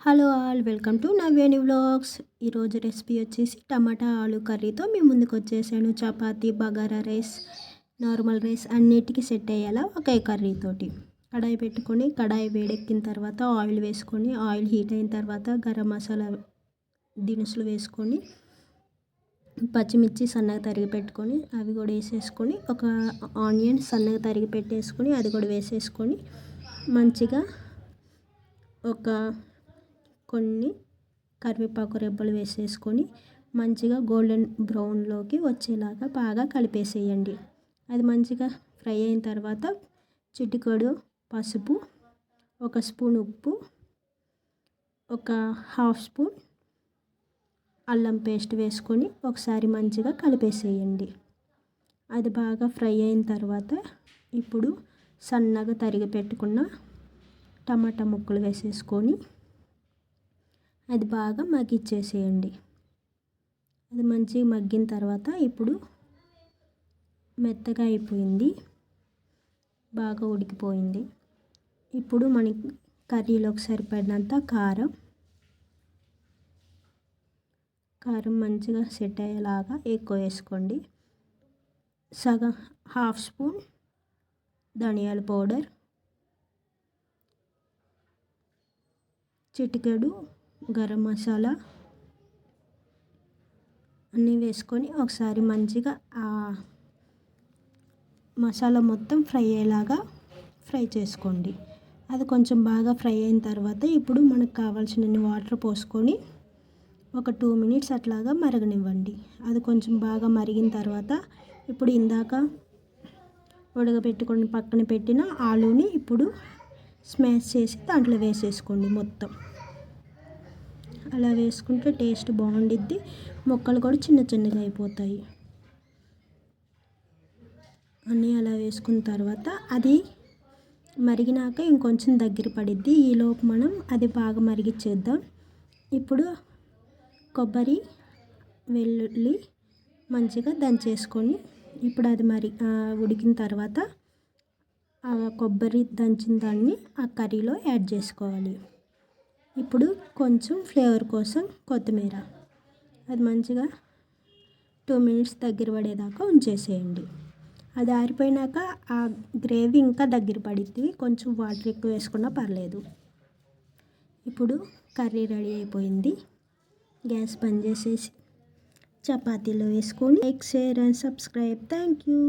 Hello all, welcome to Navveni vlogs. ఈరోజు recipe వచ్చేసి టమాటా ఆలు కర్రీతో మేము ముందుకు వచ్చేసాను. Chapati, bagara rice, normal rice అన్నిటికీ సెట్ అయ్యేలా ఒకే కర్రీతోటి. కడాయి పెట్టుకొని కడాయి వేడెక్కిన తర్వాత ఆయిల్ వేసుకొని, ఆయిల్ హీట్ అయిన తర్వాత గరం మసాలా దినుసులు వేసుకొని, పచ్చిమిర్చి సన్నగా తరిగి పెట్టుకొని అవి కూడా వేసేసుకొని, ఒక ఆనియన్ సన్నగా తరిగి పెట్టేసుకొని అది కూడా వేసేసుకొని మంచిగా కొన్ని కరివేపాకు రెబ్బలు వేసేసుకొని మంచిగా గోల్డెన్ బ్రౌన్లోకి వచ్చేలాగా బాగా కలిపేసేయండి. అది మంచిగా ఫ్రై అయిన తర్వాత చిటికెడు పసుపు, 1 స్పూన్ ఉప్పు, ఒక 1/2 స్పూన్ అల్లం పేస్ట్ వేసుకొని ఒకసారి మంచిగా కలిపేసేయండి. అది బాగా ఫ్రై అయిన తర్వాత ఇప్పుడు సన్నగా తరిగి పెట్టుకున్న టమాటా ముక్కలు వేసేసుకొని అది బాగా మగ్గిచ్చేసేయండి. అది మంచిగా మగ్గిన తర్వాత ఇప్పుడు మెత్తగా అయిపోయింది, బాగా ఉడికిపోయింది. ఇప్పుడు మనకి కర్రీలోకి సరిపడినంత కారం మంచిగా సెట్ అయ్యేలాగా ఎక్కువ వేసుకోండి. సగం 1/2 స్పూన్ ధనియాల పౌడర్, చిటికెడు గరం మసాలా అన్నీ వేసుకొని ఒకసారి మంచిగా ఆ మసాలా మొత్తం ఫ్రై అయ్యేలాగా ఫ్రై చేసుకోండి. అది కొంచెం బాగా ఫ్రై అయిన తర్వాత ఇప్పుడు మనకు కావాల్సినన్ని వాటర్ పోసుకొని ఒక 2 మినిట్స్ అట్లాగా మరగనివ్వండి. అది కొంచెం బాగా మరిగిన తర్వాత ఇప్పుడు ఇందాక ఉడకబెట్టుకొని పక్కన పెట్టిన ఆలూని ఇప్పుడు స్మాష్ చేసి దాంట్లో వేసేసుకోండి. మొత్తం అలా వేసుకుంటే టేస్ట్ బాగుండిద్ది, ముక్కలు కూడా చిన్న చిన్నగా అయిపోతాయి. అన్నీ అలా వేసుకున్న తర్వాత అది మరిగినాక ఇంకొంచెం దగ్గర పడిద్ది. ఈలోపు మనం అది బాగా మరిగిచ్చేద్దాం. ఇప్పుడు కొబ్బరి, వెల్లుల్లి మంచిగా దంచేసుకొని ఇప్పుడు అది ఉడికిన తర్వాత ఆ కొబ్బరి దంచిన దాన్ని ఆ కర్రీలో యాడ్ చేసుకోవాలి. ఇప్పుడు కొంచెం ఫ్లేవర్ కోసం కొత్తిమీర, అది మంచిగా 2 మినిట్స్ దగ్గర పడేదాకా ఉంచేసేయండి. అది ఆరిపోయినాక ఆ గ్రేవీ ఇంకా దగ్గర పడిద్ది, కొంచెం వాటర్ ఎక్కువ వేసుకున్నా పర్లేదు. ఇప్పుడు కర్రీ రెడీ అయిపోయింది. గ్యాస్ బంద్ చేసేసి చపాతీలో వేసుకొని like, share and subscribe. Thank you.